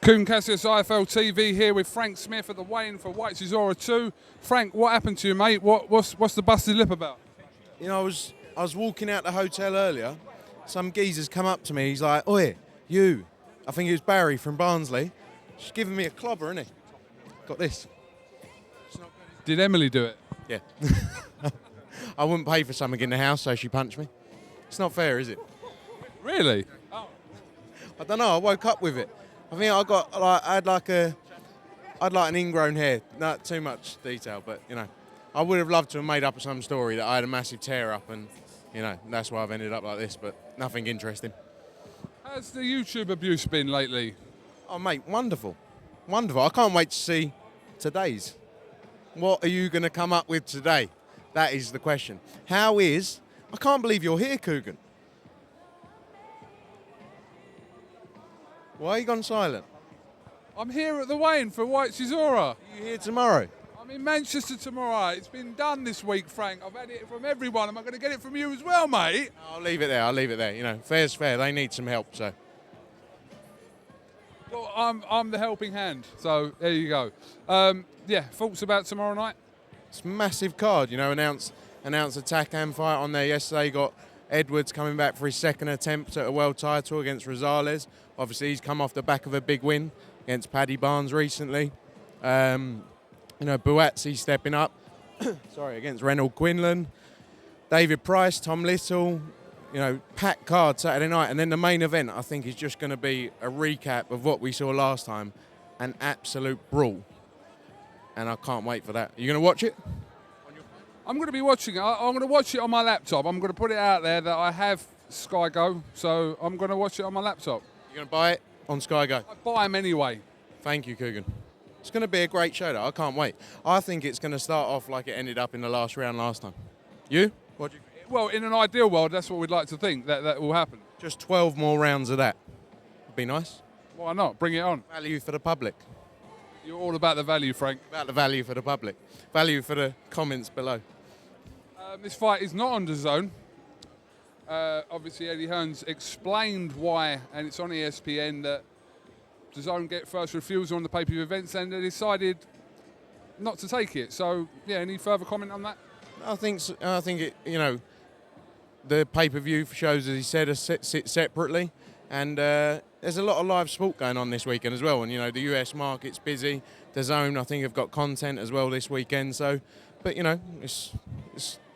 KUGAN CASSIUS IFL TV here with Frank Smith at the weigh-in for White Cesaro 2. Frank, what happened to you, mate? What's the busted lip about? You know, I was walking out the hotel earlier. Some geezer's come up to me. He's like, "Oi, you." I think it was Barry from Barnsley. Just giving me a clobber, innit? Got this. Did Emily do it? Yeah. I wouldn't pay for something in the house, so she punched me. It's not fair, is it? Really? I don't know. I woke up with it. I think I had like an ingrown hair. Not too much detail, but you know, I would have loved to have made up some story that I had a massive tear up, and you know, that's why I've ended up like this. But nothing interesting. How's the YouTube abuse been lately? Oh, mate, wonderful, wonderful. I can't wait to see today's. What are you going to come up with today? That is the question. I can't believe you're here, KUGAN. Why are you gone silent? I'm here at the weigh-in for White Cesaro. Are you here tomorrow? I'm in Manchester tomorrow. It's been done this week, Frank. I've had it from everyone. Am I going to get it from you as well, mate? I'll leave it there. You know, fair's fair. They need some help, so. Well, I'm the helping hand, so there you go. Yeah, thoughts about tomorrow night? It's a massive card, you know, announced a TACAN fight on there yesterday. Got Edwards coming back for his second attempt at a world title against Rosales. Obviously, he's come off the back of a big win against Paddy Barnes recently. You know, Buatsi stepping up, against Reynold Quinlan. David Price, Tom Little, you know, packed card Saturday night. And then the main event, I think, is just going to be a recap of what we saw last time. An absolute brawl. And I can't wait for that. Are you going to watch it? I'm going to be watching it. I'm going to watch it on my laptop. I'm going to put it out there that I have Sky Go, so I'm going to watch it on my laptop. You're going to buy it on Sky Go? I buy them anyway. Thank you, KUGAN. It's going to be a great show, though. I can't wait. I think it's going to start off like it ended up in the last round last time. You? What do you think? Well, in an ideal world, that's what we'd like to think, that will happen. Just 12 more rounds of that. Would be nice. Why not? Bring it on. Value for the public. You're all about the value, Frank. About the value for the public. Value for the comments below. This fight is not on DAZN. Obviously, Eddie Hearn's explained why, and it's on ESPN, that DAZN get first refusal on the pay-per-view events, and they decided not to take it. So, yeah, any further comment on that? I think it, you know, the pay-per-view shows, as he said, sit separately, and there's a lot of live sport going on this weekend as well. And you know, the US market's busy. DAZN, I think, have got content as well this weekend. So, but you know, it's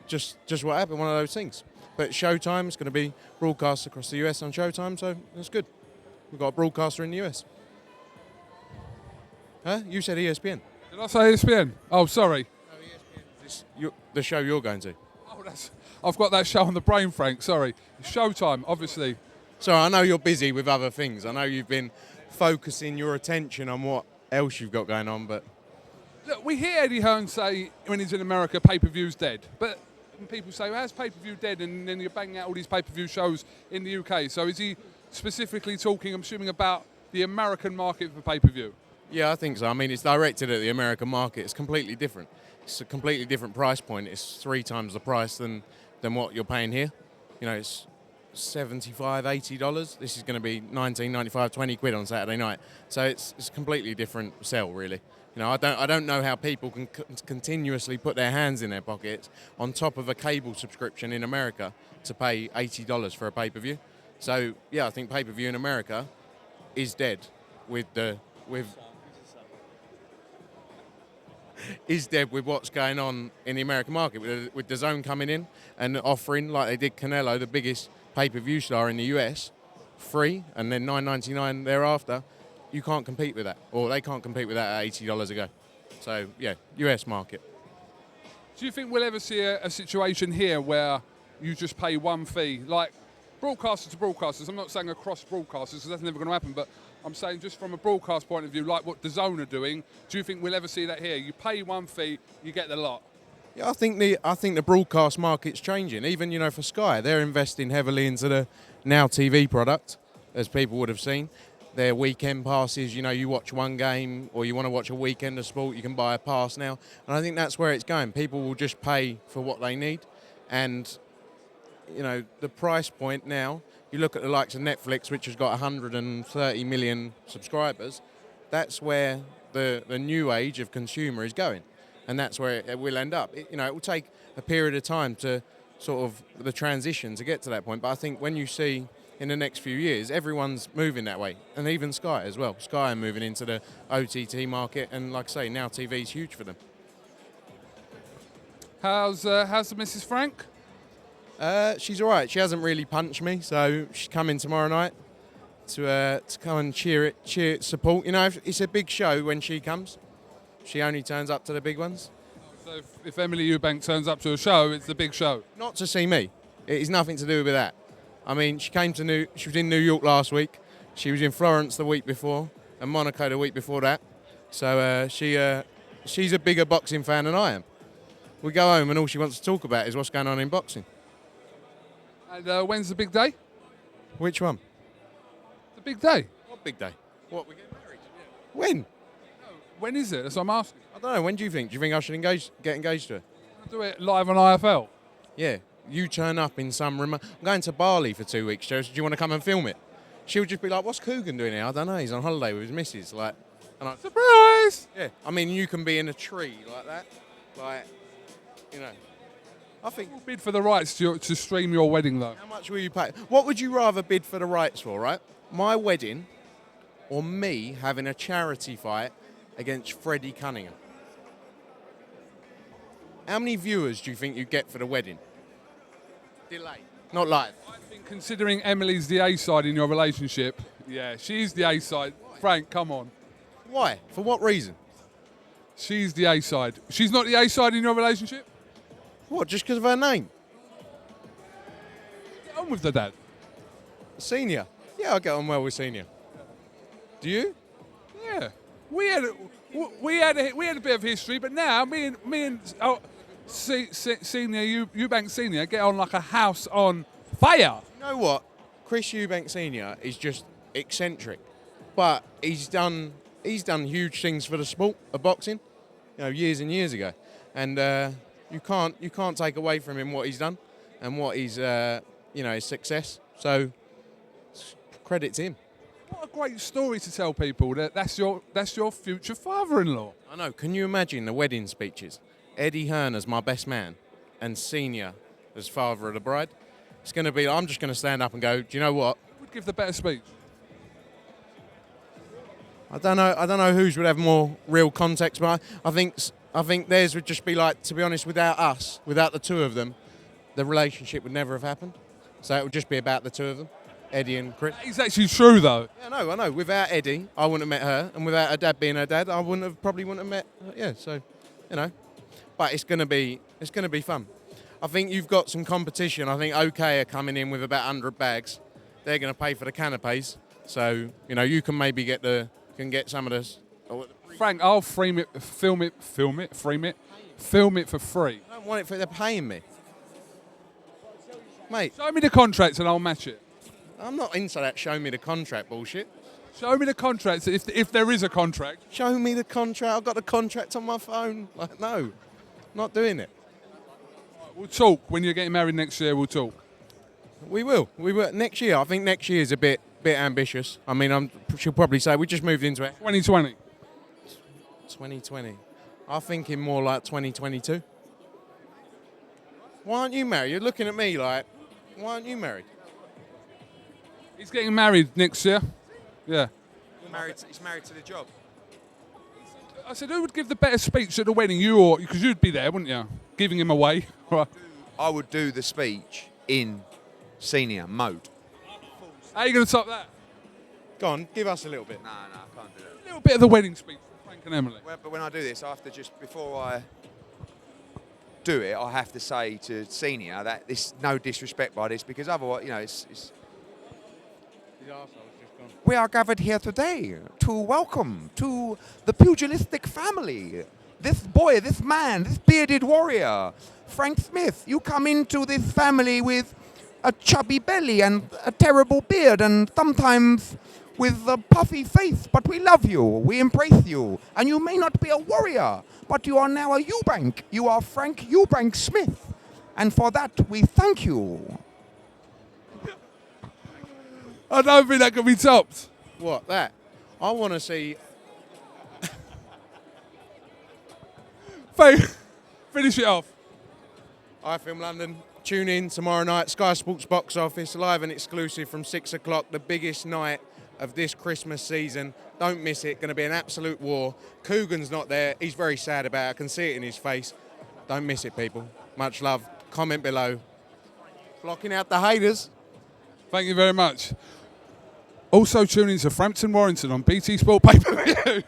just what happened, one of those things. But Showtime is going to be broadcast across the US on Showtime, so that's good. We've got a broadcaster in the US. Huh? You said ESPN. Did I say ESPN? Oh, sorry. No, ESPN. The show you're going to. Oh, I've got that show on the brain, Frank. Sorry. Showtime, obviously. So I know you're busy with other things. I know you've been focusing your attention on what else you've got going on, but... Look, we hear Eddie Hearn say when he's in America, pay-per-view's dead. But people say, well, how's pay-per-view dead? And then you're banging out all these pay-per-view shows in the UK. So is he specifically talking, I'm assuming, about the American market for pay-per-view? Yeah, I think so. I mean, it's directed at the American market. It's completely different. It's a completely different price point. It's 3 times the price than what you're paying here. You know, it's $75, $80. This is going to be $19.95, 20 quid on Saturday night. So it's a completely different sell, really. You know, I don't know how people can continuously put their hands in their pockets on top of a cable subscription in America to pay $80 for a pay-per-view. So yeah, I think pay-per-view in America is dead is dead with what's going on in the American market, with DAZN coming in and offering, like they did Canelo, the biggest pay-per-view star in the US, free, and then $9.99 thereafter. You can't compete with that, or they can't compete with that at $80 a go. So yeah, US market. Do you think we'll ever see a situation here where you just pay one fee, like broadcasters to broadcasters? I'm not saying across broadcasters, because that's never going to happen, but I'm saying just from a broadcast point of view, like what DAZN are doing. Do you think we'll ever see that here? You pay one fee, you get the lot. Yeah, I think the broadcast market's changing. Even, you know, for Sky, they're investing heavily into the Now TV product, as people would have seen. Their weekend passes, you know, you watch one game or you want to watch a weekend of sport, you can buy a pass now. And I think that's where it's going. People will just pay for what they need. And, you know, the price point now, you look at the likes of Netflix, which has got 130 million subscribers, that's where the new age of consumer is going, and that's where it will end up. It will take a period of time to sort of the transition to get to that point. But I think when you see in the next few years, everyone's moving that way, and even Sky as well. Sky are moving into the OTT market, and like I say, now TV's huge for them. How's the Mrs. Frank? She's all right. She hasn't really punched me, so she's coming tomorrow night to come and cheer, support. It's a big show when she comes. She only turns up to the big ones. So if Emily Eubank turns up to a show, it's the big show. Not to see me. It is nothing to do with that. I mean, she was in New York last week. She was in Florence the week before, and Monaco the week before that. So she's a bigger boxing fan than I am. We go home and all she wants to talk about is what's going on in boxing. And when's the big day? Which one? The big day. What big day? What, we get married? Yeah. When? No, when is it? That's what I'm asking. I don't know. When do you think? Do you think I should get engaged to her? I'll do it live on IFL. Yeah. You turn up in some room. I'm going to Bali for 2 weeks, Joe. So do you want to come and film it? She'll just be like, what's KUGAN doing here? I don't know. He's on holiday with his missus. Surprise! Yeah. I mean, you can be in a tree like that. I think... We'll bid for the rights to stream your wedding, though. How much will you pay? What would you rather bid for the rights for, right? My wedding or me having a charity fight against Freddie Cunningham? How many viewers do you think you get for the wedding? Delay. Not live. I think considering Emily's the A-side in your relationship, yeah, she's the A-side. Frank, come on. Why? For what reason? She's the A-side. She's not the A-side in your relationship? What, just because of her name? Get on with the dad. Senior. Yeah, I get on well with Senior. Do you? Yeah. We had a bit of history, but now me and Senior Eubank Snr get on like a house on fire. You know what? Chris Eubank Senior is just eccentric, but he's done huge things for the sport of boxing, years and years ago, and you can't take away from him what he's done and what he's his success. So credit to him. What a great story to tell people that's your future father-in-law. I know. Can you imagine the wedding speeches? Eddie Hearn as my best man and Senior as father of the bride. It's going to be. I'm just going to stand up and go. Do you know what? Who would give the better speech? I don't know whose would have more real context, but I think theirs would just be like, to be honest, without us, without the two of them, the relationship would never have happened. So it would just be about the two of them, Eddie and Chris. That is actually true, though. Yeah, I know. Without Eddie, I wouldn't have met her, and without her dad being her dad, I probably wouldn't have met her. Yeah, so, But it's gonna be fun. I think you've got some competition. I think OK are coming in with about 100 bags. They're going to pay for the canapes. So, you can maybe get some of this. Frank, I'll film it for free. I don't want it for they're paying me. Mate. Show me the contract and I'll match it. I'm not into that show me the contract bullshit. Show me the contract if there is a contract. Show me the contract. I've got the contract on my phone. No, not doing it. We'll talk. When you're getting married next year, we'll talk. We will. Next year. I think next year is a bit ambitious. I mean, she'll probably say we just moved into it. 2020. 2020. I'm thinking more like 2022. Why aren't you married? You're looking at me like, why aren't you married? He's getting married next year. Yeah. He's married to the job. I said, who would give the better speech at the wedding? You or because you'd be there, wouldn't you? Giving him away. I would do the speech in Senior mode. How are you going to top that? Go on, give us a little bit. No, I can't do that. A little bit of the wedding speech from Frank and Emily. But when I do this, I have to before I do it, I have to say to Senior that this no disrespect by this, because otherwise, it's we are gathered here today to welcome to the pugilistic family. This boy, this man, this bearded warrior, Frank Smith. You come into this family with a chubby belly and a terrible beard and sometimes with a puffy face, but we love you, we embrace you. And you may not be a warrior, but you are now a Ewbank. You are Frank Eubank Smith. And for that, we thank you. I don't think that can be topped. What, that? I want to see Babe, finish it off. iFilm London. Tune in tomorrow night, Sky Sports box office, live and exclusive from 6 o'clock, the biggest night of this Christmas season. Don't miss it, going to be an absolute war. KUGAN's not there, he's very sad about it, I can see it in his face. Don't miss it, people. Much love. Comment below. Blocking out the haters. Thank you very much. Also tune in to Frampton Warrington on BT Sport Pay-Per-View.